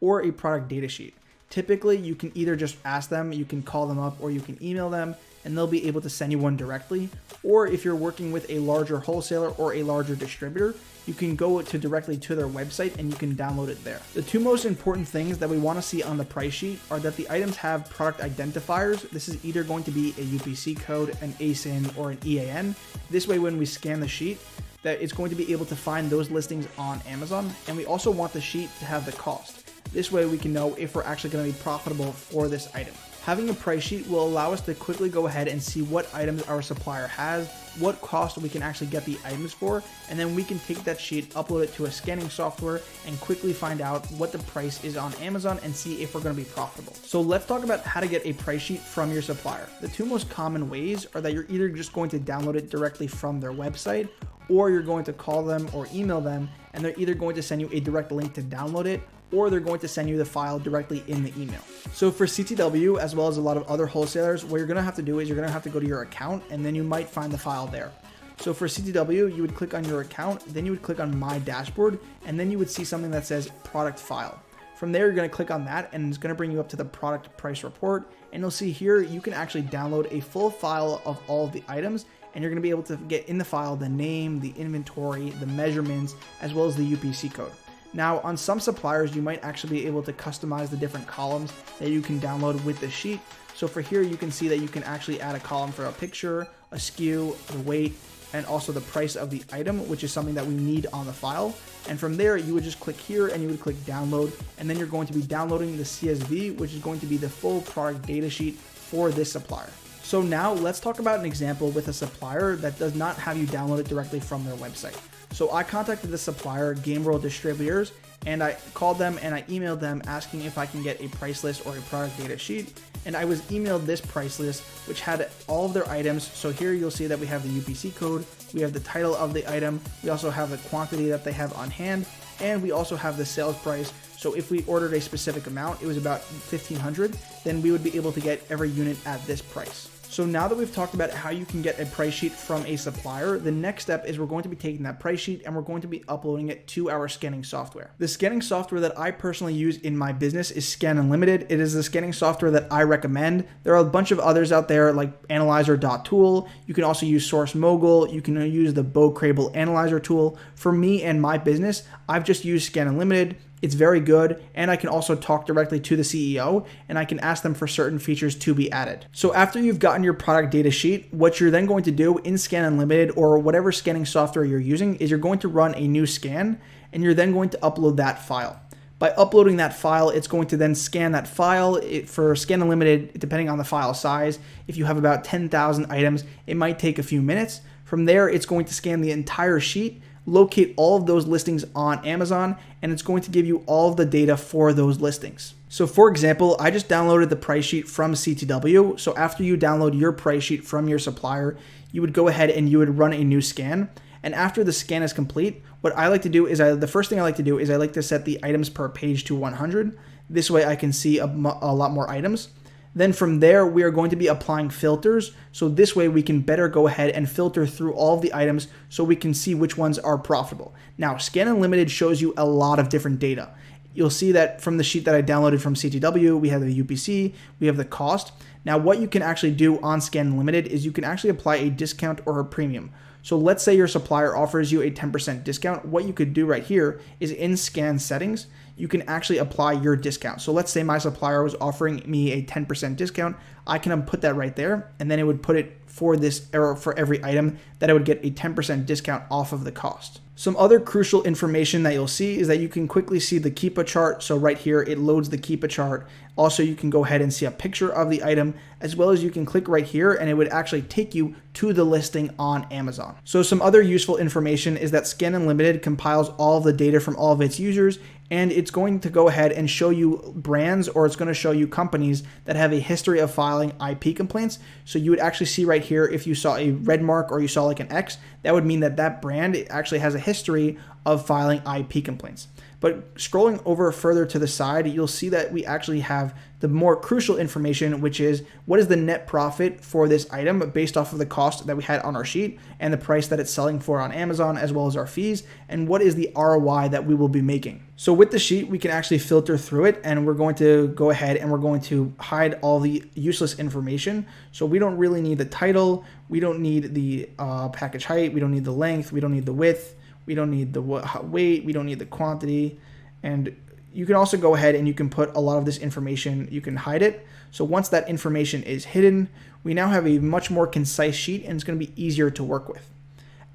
or a product data sheet. Typically, you can either just ask them, you can call them up, or you can email them, and they'll be able to send you one directly. Or if you're working with a larger wholesaler or a larger distributor, you can go directly to their website and you can download it there. The two most important things that we want to see on the price sheet are that the items have product identifiers. This is either going to be a UPC code, an ASIN, or an EAN. This way, when we scan the sheet, that it's going to be able to find those listings on Amazon. And we also want the sheet to have the cost. This way we can know if we're actually going to be profitable for this item. Having a price sheet will allow us to quickly go ahead and see what items our supplier has, what cost we can actually get the items for, and then we can take that sheet, upload it to a scanning software, and quickly find out what the price is on Amazon and see if we're going to be profitable. So let's talk about how to get a price sheet from your supplier. The two most common ways are that you're either just going to download it directly from their website, or you're going to call them or email them, and they're either going to send you a direct link to download it, or they're going to send you the file directly in the email. So for CTW, as well as a lot of other wholesalers, what you're gonna have to do is you're gonna have to go to your account, and then you might find the file there. So for CTW, you would click on your account, then you would click on My Dashboard, and then you would see something that says Product File. From there, you're gonna click on that, and it's gonna bring you up to the Product Price Report, and you'll see here, you can actually download a full file of all of the items, and you're gonna be able to get in the file the name, the inventory, the measurements, as well as the UPC code. Now, on some suppliers, you might actually be able to customize the different columns that you can download with the sheet. So for here, you can see that you can actually add a column for a picture, a SKU, the weight, and also the price of the item, which is something that we need on the file. And from there, you would just click here and you would click download, and then you're going to be downloading the CSV, which is going to be the full product data sheet for this supplier. So now let's talk about an example with a supplier that does not have you download it directly from their website. So I contacted the supplier, Game World Distributors, and I called them and I emailed them asking if I can get a price list or a product data sheet. And I was emailed this price list, which had all of their items. So here you'll see that we have the UPC code, we have the title of the item, we also have the quantity that they have on hand, and we also have the sales price. So if we ordered a specific amount, it was about $1,500, then we would be able to get every unit at this price. So now that we've talked about how you can get a price sheet from a supplier, the next step is we're going to be taking that price sheet and we're going to be uploading it to our scanning software. The scanning software that I personally use in my business is Scan Unlimited. It is the scanning software that I recommend. There are a bunch of others out there like Analyzer.tool. You can also use Source Mogul. You can use the Bo Crable Analyzer tool. For me and my business, I've just used Scan Unlimited. It's very good, and I can also talk directly to the CEO, and I can ask them for certain features to be added. So after you've gotten your product data sheet, what you're then going to do in Scan Unlimited or whatever scanning software you're using is you're going to run a new scan, and you're then going to upload that file. By uploading that file, it's going to then scan that file. For Scan Unlimited, depending on the file size, if you have about 10,000 items, it might take a few minutes. From there, it's going to scan the entire sheet, locate all of those listings on Amazon, and it's going to give you all of the data for those listings. So for example, I just downloaded the price sheet from CTW. So after you download your price sheet from your supplier, you would go ahead and you would run a new scan. And after the scan is complete, what I like to do is the first thing I like to do is I like to set the items per page to 100. This way I can see a lot more items. Then from there, we are going to be applying filters. So this way we can better go ahead and filter through all of the items so we can see which ones are profitable. Now, Scan Unlimited shows you a lot of different data. You'll see that from the sheet that I downloaded from CTW, we have the UPC, we have the cost. Now, what you can actually do on Scan Unlimited is you can actually apply a discount or a premium. So let's say your supplier offers you a 10% discount. What you could do right here is in Scan Settings, you can actually apply your discount. So let's say my supplier was offering me a 10% discount. I can put that right there, and then it would put it for this error for every item that I would get a 10% discount off of the cost. Some other crucial information that you'll see is that you can quickly see the Keepa chart. So right here, it loads the Keepa chart. Also, you can go ahead and see a picture of the item, as well as you can click right here and it would actually take you to the listing on Amazon. So some other useful information is that Scan Unlimited compiles all of the data from all of its users, and it's going to go ahead and show you brands, or it's going to show you companies that have a history of filing IP complaints. So you would actually see right here, if you saw a red mark or you saw like an X, that would mean that that brand actually has a history of filing IP complaints. But scrolling over further to the side, you'll see that we actually have the more crucial information, which is what is the net profit for this item based off of the cost that we had on our sheet and the price that it's selling for on Amazon, as well as our fees, and what is the ROI that we will be making. So with the sheet, we can actually filter through it, and we're going to go ahead and we're going to hide all the useless information. So we don't really need the title, we don't need the package height, we don't need the length, we don't need the width, we don't need the weight, we don't need the quantity, and you can also go ahead and you can put a lot of this information, you can hide it. So once that information is hidden, we now have a much more concise sheet and it's going to be easier to work with.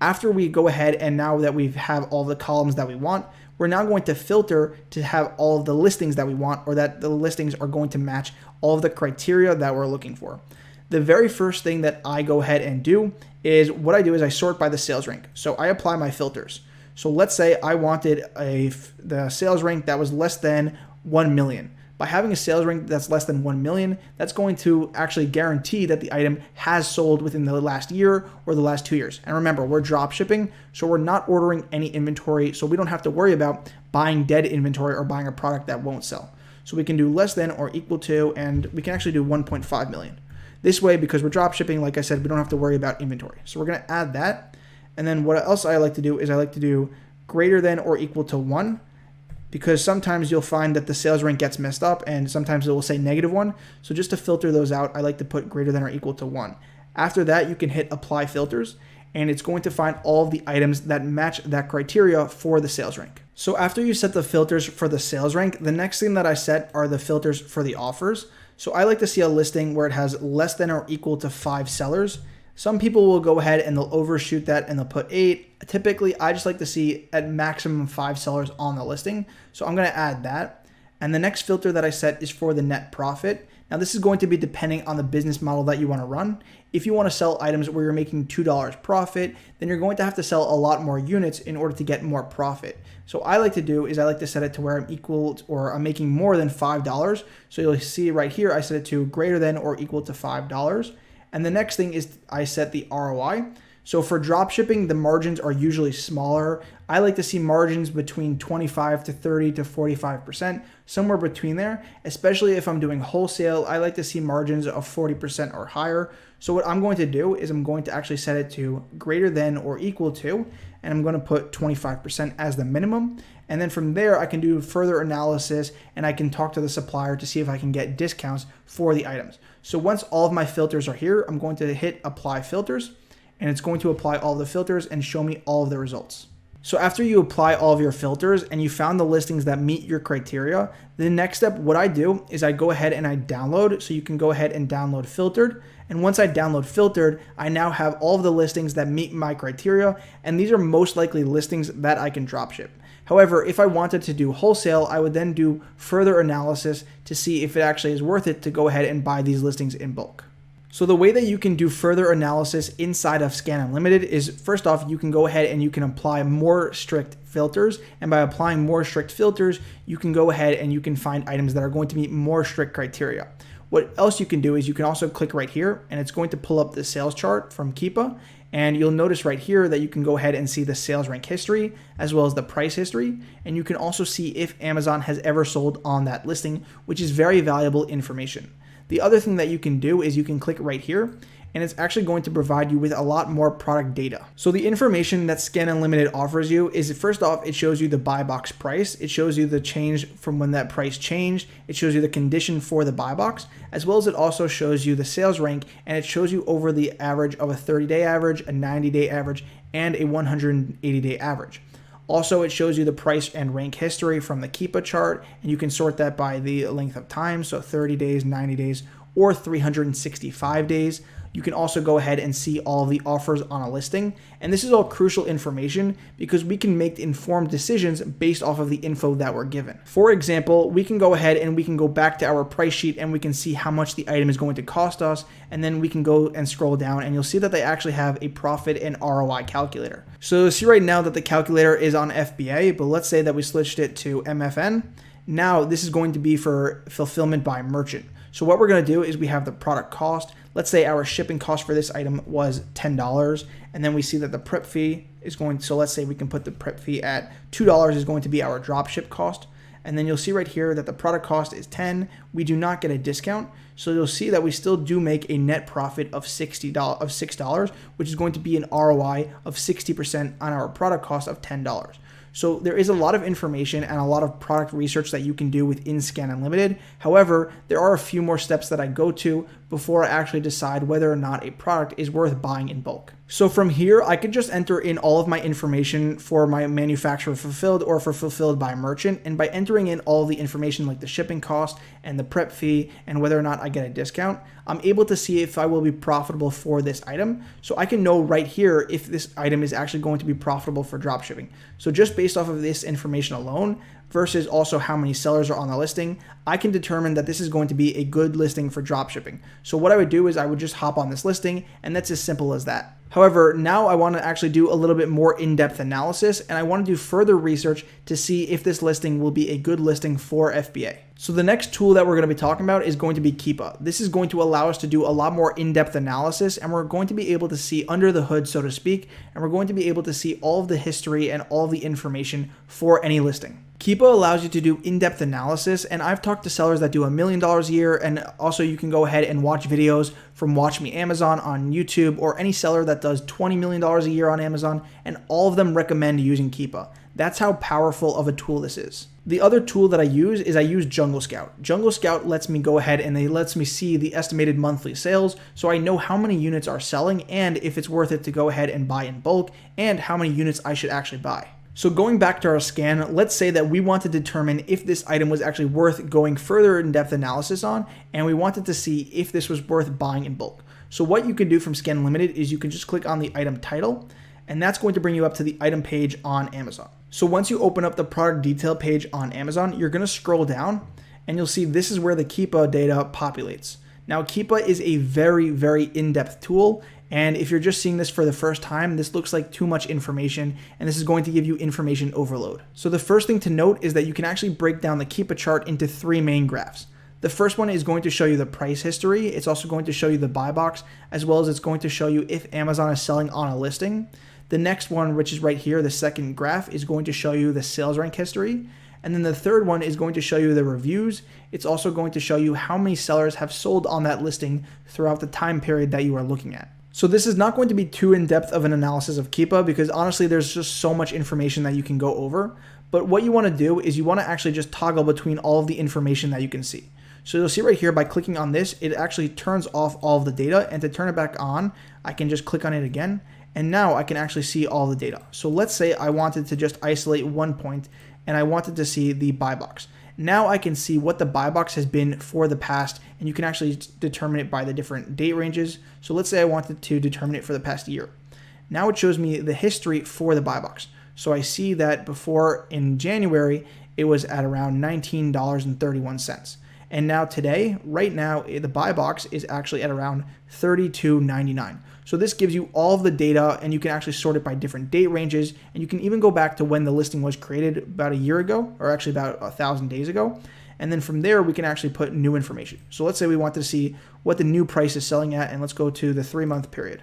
After we go ahead and now that we have all the columns that we want, we're now going to filter to have all of the listings that we want, or that the listings are going to match all of the criteria that we're looking for. The very first thing that I go ahead and do is what I do is I sort by the sales rank. So I apply my filters. So let's say I wanted the sales rank that was less than 1 million. By having a sales rank that's less than 1 million, that's going to actually guarantee that the item has sold within the last year or the last 2 years. And remember, we're drop shipping, so we're not ordering any inventory, so we don't have to worry about buying dead inventory or buying a product that won't sell. So we can do less than or equal to, and we can actually do 1.5 million. This way, because we're drop shipping, like I said, we don't have to worry about inventory. So we're going to add that. And then what else I like to do is I like to do greater than or equal to 1, because sometimes you'll find that the sales rank gets messed up and sometimes it will say -1. So just to filter those out, I like to put greater than or equal to 1. After that, you can hit apply filters and it's going to find all of the items that match that criteria for the sales rank. So after you set the filters for the sales rank, the next thing that I set are the filters for the offers. So I like to see a listing where it has less than or equal to 5 sellers. Some people will go ahead and they'll overshoot that and they'll put 8. Typically, I just like to see at maximum 5 sellers on the listing. So I'm going to add that. And the next filter that I set is for the net profit. Now this is going to be depending on the business model that you want to run. If you want to sell items where you're making $2 profit, then you're going to have to sell a lot more units in order to get more profit. So I like to do is I like to set it to where I'm equal to, or I'm making more than $5. So you'll see right here, I set it to greater than or equal to $5. And the next thing is I set the ROI. So for drop shipping, the margins are usually smaller. I like to see margins between 25 to 30 to 45%, somewhere between there. Especially if I'm doing wholesale, I like to see margins of 40% or higher. So what I'm going to do is I'm going to actually set it to greater than or equal to, and I'm going to put 25% as the minimum. And then from there, I can do further analysis and I can talk to the supplier to see if I can get discounts for the items. So once all of my filters are here, I'm going to hit apply filters, and it's going to apply all the filters and show me all of the results. So after you apply all of your filters and you found the listings that meet your criteria, the next step, what I do is I go ahead and I download. So you can go ahead and download filtered. And once I download filtered, I now have all of the listings that meet my criteria. And these are most likely listings that I can dropship. However, if I wanted to do wholesale, I would then do further analysis to see if it actually is worth it to go ahead and buy these listings in bulk. So the way that you can do further analysis inside of Scan Unlimited is, first off, you can go ahead and you can apply more strict filters. And by applying more strict filters, you can go ahead and you can find items that are going to meet more strict criteria. What else you can do is you can also click right here and it's going to pull up the sales chart from Keepa. And you'll notice right here that you can go ahead and see the sales rank history as well as the price history. And you can also see if Amazon has ever sold on that listing, which is very valuable information. The other thing that you can do is you can click right here and it's actually going to provide you with a lot more product data. So the information that Scan Unlimited offers you is, first off, it shows you the buy box price. It shows you the change from when that price changed. It shows you the condition for the buy box, as well as it also shows you the sales rank, and it shows you over the average of a 30-day average, a 90-day average, and a 180-day average. Also, it shows you the price and rank history from the Keepa chart, and you can sort that by the length of time, so 30 days, 90 days, or 365 days. You can also go ahead and see all of the offers on a listing. And this is all crucial information because we can make informed decisions based off of the info that we're given. For example, we can go ahead and we can go back to our price sheet and we can see how much the item is going to cost us. And then we can go and scroll down and you'll see that they actually have a profit and ROI calculator. So you'll see right now that the calculator is on FBA, but let's say that we switched it to MFN. Now this is going to be for fulfillment by merchant. So what we're going to do is we have the product cost. let's say our shipping cost for this item was $10, and then we see that the prep fee is going, so let's say we can put the prep fee at $2 is going to be our drop ship cost. And then you'll see right here that the product cost is 10. We do not get a discount. So you'll see that we still do make a net profit of $6, which is going to be an ROI of 60% on our product cost of $10. So there is a lot of information and a lot of product research that you can do within Scan Unlimited. However, there are a few more steps that I go to before I actually decide whether or not a product is worth buying in bulk. So from here, I could just enter in all of my information for my manufacturer fulfilled or for fulfilled by merchant. And by entering in all the information like the shipping cost and the prep fee and whether or not I get a discount, I'm able to see if I will be profitable for this item. So I can know right here if this item is actually going to be profitable for dropshipping. So just based off of this information alone, versus also how many sellers are on the listing, I can determine that this is going to be a good listing for dropshipping. So what I would do is I would just hop on this listing, and that's as simple as that. However, now I want to actually do a little bit more in-depth analysis, and I want to do further research to see if this listing will be a good listing for FBA. So the next tool that we're going to be talking about is going to be Keepa. This is going to allow us to do a lot more in-depth analysis, and we're going to be able to see under the hood, so to speak, and we're going to be able to see all of the history and all of the information for any listing. Keepa allows you to do in-depth analysis, and I've talked to sellers that do $1 million a year, and also you can go ahead and watch videos from Watch Me Amazon on YouTube, or any seller that does $20 million a year on Amazon, and all of them recommend using Keepa. That's how powerful of a tool this is. The other tool that I use JungleScout. JungleScout lets me go ahead and it lets me see the estimated monthly sales, so I know how many units are selling and if it's worth it to go ahead and buy in bulk, and how many units I should actually buy. So going back to our scan, let's say that we want to determine if this item was actually worth going further in-depth analysis on, and we wanted to see if this was worth buying in bulk. So what you can do from Scan Unlimited is you can just click on the item title, and that's going to bring you up to the item page on Amazon. So once you open up the product detail page on Amazon, you're going to scroll down, and you'll see this is where the Keepa data populates. Now Keepa is a very, very in-depth tool, and if you're just seeing this for the first time, this looks like too much information, and this is going to give you information overload. So the first thing to note is that you can actually break down the Keepa chart into 3 main graphs. The first one is going to show you the price history. It's also going to show you the buy box, as well as it's going to show you if Amazon is selling on a listing. The next one, which is right here, the second graph, is going to show you the sales rank history. And then the third one is going to show you the reviews. It's also going to show you how many sellers have sold on that listing throughout the time period that you are looking at. So this is not going to be too in-depth of an analysis of Keepa, because honestly, there's just so much information that you can go over. But what you want to do is you want to actually just toggle between all of the information that you can see. So you'll see right here, by clicking on this, it actually turns off all of the data, and to turn it back on, I can just click on it again, and now I can actually see all the data. So let's say I wanted to just isolate one point, and I wanted to see the buy box. Now I can see what the buy box has been for the past, and you can actually determine it by the different date ranges. So let's say I wanted to determine it for the past year. Now it shows me the history for the buy box. So I see that before in January, it was at around $19.31. And now today, right now, the buy box is actually at around $32.99. So this gives you all of the data, and you can actually sort it by different date ranges, and you can even go back to when the listing was created about a year ago, or actually about 1,000 days ago. And then from there, we can actually put new information. So let's say we want to see what the new price is selling at, and let's go to the 3-month period.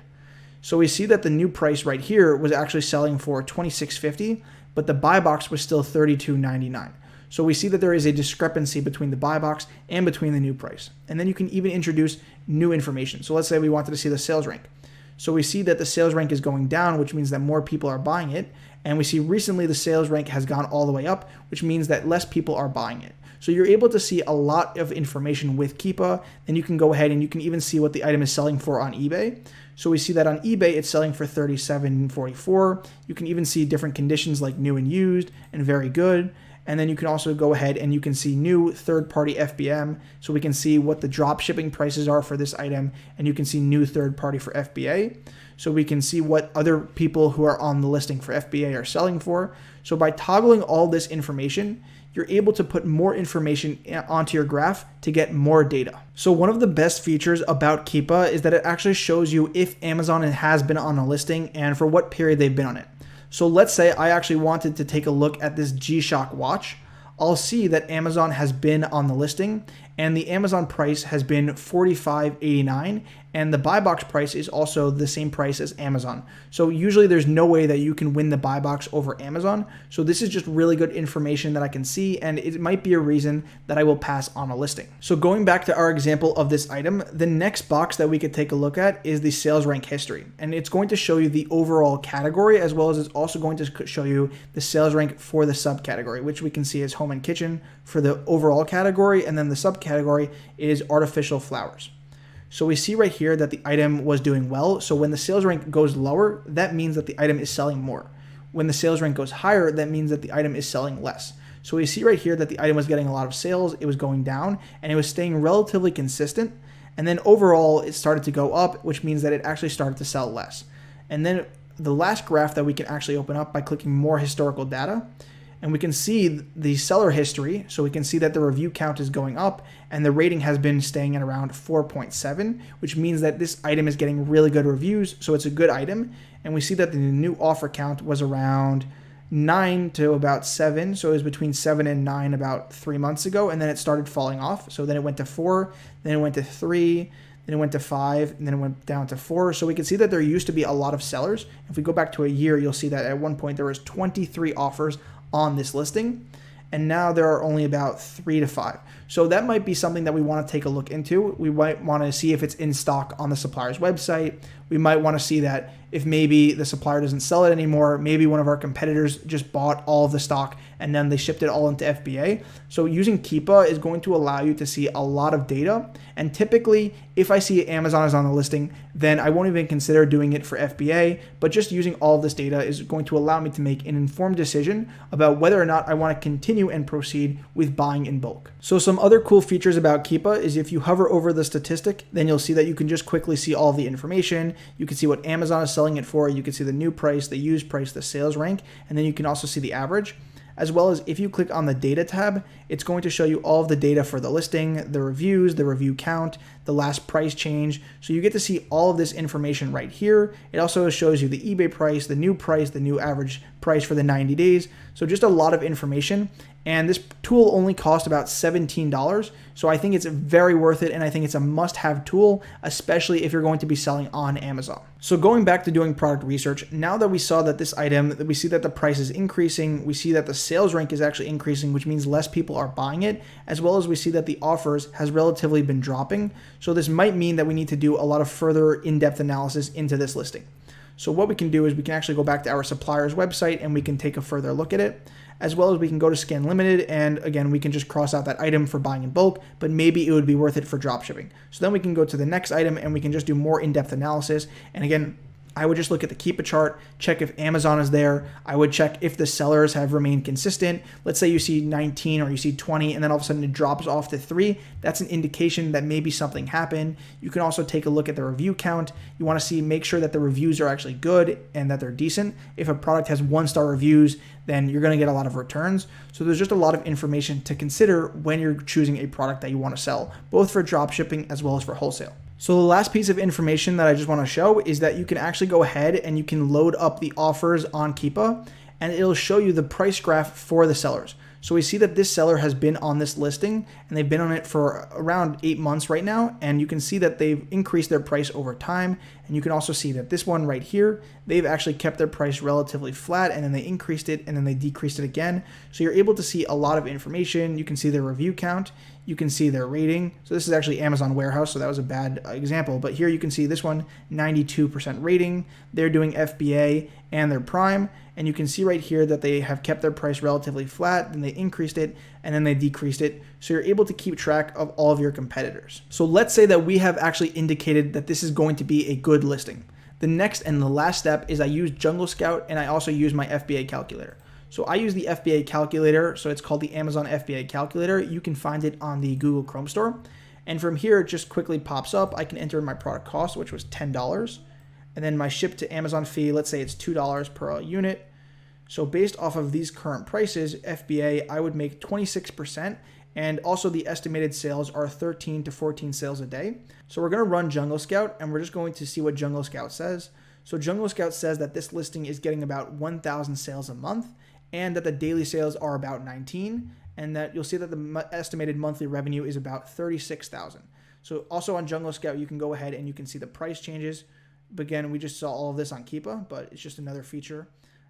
So we see that the new price right here was actually selling for $26.50, but the buy box was still $32.99. So we see that there is a discrepancy between the buy box and between the new price. And then you can even introduce new information. So let's say we wanted to see the sales rank. So we see that the sales rank is going down, which means that more people are buying it. And we see recently the sales rank has gone all the way up, which means that less people are buying it. So you're able to see a lot of information with Keepa. Then you can go ahead and you can even see what the item is selling for on eBay. So we see that on eBay, it's selling for $37.44. You can even see different conditions like new and used and very good. And then you can also go ahead and you can see new third-party FBM. So we can see what the drop shipping prices are for this item, and you can see new third-party for FBA. So we can see what other people who are on the listing for FBA are selling for. So by toggling all this information, you're able to put more information onto your graph to get more data. So one of the best features about Keepa is that it actually shows you if Amazon has been on a listing and for what period they've been on it. So let's say I actually wanted to take a look at this G-Shock watch. I'll see that Amazon has been on the listing, and the Amazon price has been $45.89, and the buy box price is also the same price as Amazon. So usually there's no way that you can win the buy box over Amazon. So this is just really good information that I can see, and it might be a reason that I will pass on a listing. So going back to our example of this item, the next box that we could take a look at is the sales rank history, and it's going to show you the overall category, as well as it's also going to show you the sales rank for the subcategory, which we can see as home and kitchen for the overall category, and then the subcategory is artificial flowers. So we see right here that the item was doing well. So when the sales rank goes lower, that means that the item is selling more. When the sales rank goes higher, that means that the item is selling less. So we see right here that the item was getting a lot of sales, it was going down, and it was staying relatively consistent. And then overall, it started to go up, which means that it actually started to sell less. And then the last graph that we can actually open up by clicking more historical data, and we can see the seller history. So we can see that the review count is going up and the rating has been staying at around 4.7, which means that this item is getting really good reviews. So it's a good item. And we see that the new offer count was around 9 to about 7. So it was between 7 and 9 about 3 months ago. And then it started falling off. So then it went to 4, then it went to 3, then it went to 5, and then it went down to 4. So we can see that there used to be a lot of sellers. If we go back to a year, you'll see that at one point there was 23 offers on this listing, and now there are only about 3 to 5. So that might be something that we want to take a look into. We might want to see if it's in stock on the supplier's website. We might want to see that if maybe the supplier doesn't sell it anymore, maybe one of our competitors just bought all of the stock and then they shipped it all into FBA. So using Keepa is going to allow you to see a lot of data. And typically, if I see Amazon is on the listing, then I won't even consider doing it for FBA, but just using all of this data is going to allow me to make an informed decision about whether or not I want to continue and proceed with buying in bulk. So some other cool features about Keepa is if you hover over the statistic, then you'll see that you can just quickly see all the information. You can see what Amazon is selling it for. You can see the new price, the used price, the sales rank, and then you can also see the average. As well as if you click on the data tab, it's going to show you all of the data for the listing, the reviews, the review count, the last price change. So you get to see all of this information right here. It also shows you the eBay price, the new average price for the 90 days. So just a lot of information. And this tool only cost about $17. So I think it's very worth it. And I think it's a must-have tool, especially if you're going to be selling on Amazon. So going back to doing product research, now that we saw that this item, we see that the price is increasing, we see that the sales rank is actually increasing, which means less people are buying it, as well as we see that the offers has relatively been dropping. So this might mean that we need to do a lot of further in-depth analysis into this listing. So what we can do is we can actually go back to our supplier's website and we can take a further look at it, as well as we can go to Scan Limited, and again, we can just cross out that item for buying in bulk, but maybe it would be worth it for drop shipping. So then we can go to the next item and we can just do more in-depth analysis. And again, I would just look at the Keepa chart, check if Amazon is there. I would check if the sellers have remained consistent. Let's say you see 19 or you see 20 and then all of a sudden it drops off to 3. That's an indication that maybe something happened. You can also take a look at the review count. You want to make sure that the reviews are actually good and that they're decent. If a product has 1-star reviews, then you're going to get a lot of returns. So there's just a lot of information to consider when you're choosing a product that you want to sell, both for drop shipping as well as for wholesale. So the last piece of information that I just want to show is that you can actually go ahead and you can load up the offers on Keepa and it'll show you the price graph for the sellers. So we see that this seller has been on this listing and they've been on it for around 8 months right now. And you can see that they've increased their price over time. And you can also see that this one right here, they've actually kept their price relatively flat and then they increased it and then they decreased it again. So you're able to see a lot of information. You can see their review count. You can see their rating. So this is actually Amazon Warehouse, so that was a bad example. But here you can see this one, 92% rating. They're doing FBA and their Prime. And you can see right here that they have kept their price relatively flat, then they increased it, and then they decreased it. So you're able to keep track of all of your competitors. So let's say that we have actually indicated that this is going to be a good listing. The next and the last step is I use JungleScout and I also use my FBA calculator. So I use the FBA calculator, so it's called the Amazon FBA calculator. You can find it on the Google Chrome store. And from here, it just quickly pops up. I can enter my product cost, which was $10. And then my ship to Amazon fee, let's say it's $2 per unit. So based off of these current prices, FBA, I would make 26%. And also the estimated sales are 13 to 14 sales a day. So we're going to run JungleScout and we're just going to see what JungleScout says. So JungleScout says that this listing is getting about 1,000 sales a month and that the daily sales are about 19. and that you'll see that the estimated monthly revenue is about $36,000. So also on JungleScout, you can go ahead and you can see the price changes. But again, we just saw all of this on Keepa, but it's just another feature.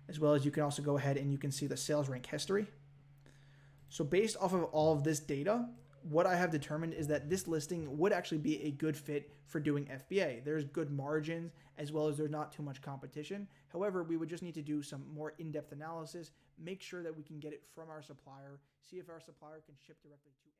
As well as you can also go ahead and you can see the sales rank history. So based off of all of this data, what I have determined is that this listing would actually be a good fit for doing FBA. There's good margins as well as there's not too much competition. However, we would just need to do some more in-depth analysis, make sure that we can get it from our supplier, see if our supplier can ship directly to